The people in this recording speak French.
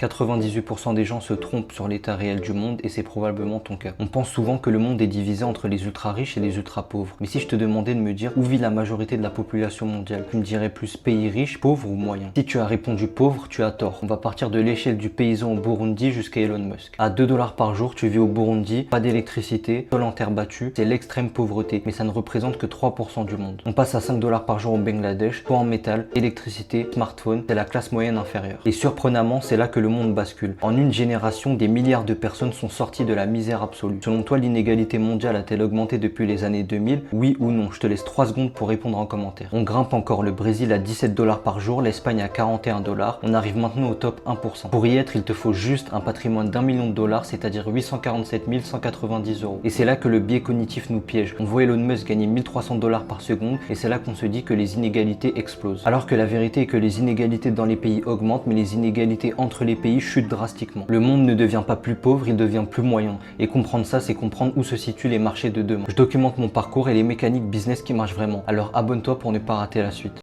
98% des gens se trompent sur l'état réel du monde et c'est probablement ton cas. On pense souvent que le monde est divisé entre les ultra riches et les ultra pauvres. Mais si je te demandais de me dire où vit la majorité de la population mondiale, tu me dirais plus pays riche, pauvre ou moyen? Si tu as répondu pauvre, tu as tort. On va partir de l'échelle du paysan au Burundi jusqu'à Elon Musk. À 2 $ par jour, tu vis au Burundi, pas d'électricité, sol en terre battue, c'est l'extrême pauvreté, mais ça ne représente que 3% du monde. On passe à 5 $ par jour au Bangladesh, toit en métal, électricité, smartphone, c'est la classe moyenne inférieure. Et surprenamment, c'est là que le monde bascule. En une génération, des milliards de personnes sont sorties de la misère absolue. Selon toi, l'inégalité mondiale a-t-elle augmenté depuis les années 2000? Oui ou non? Je te laisse 3 secondes pour répondre en commentaire. On grimpe encore, le Brésil à 17 $ par jour, l'Espagne à 41 $. On arrive maintenant au top 1%. Pour y être, il te faut juste un patrimoine d'1 million de dollars, c'est-à-dire 847 190 €. Et c'est là que le biais cognitif nous piège. On voit Elon Musk gagner 1300 $ par seconde et c'est là qu'on se dit que les inégalités explosent. Alors que la vérité est que les inégalités dans les pays augmentent, mais les inégalités entre les pays chutent drastiquement. Le monde ne devient pas plus pauvre, il devient plus moyen. Et comprendre ça, c'est comprendre où se situent les marchés de demain. Je documente mon parcours et les mécaniques business qui marchent vraiment. Alors abonne-toi pour ne pas rater la suite.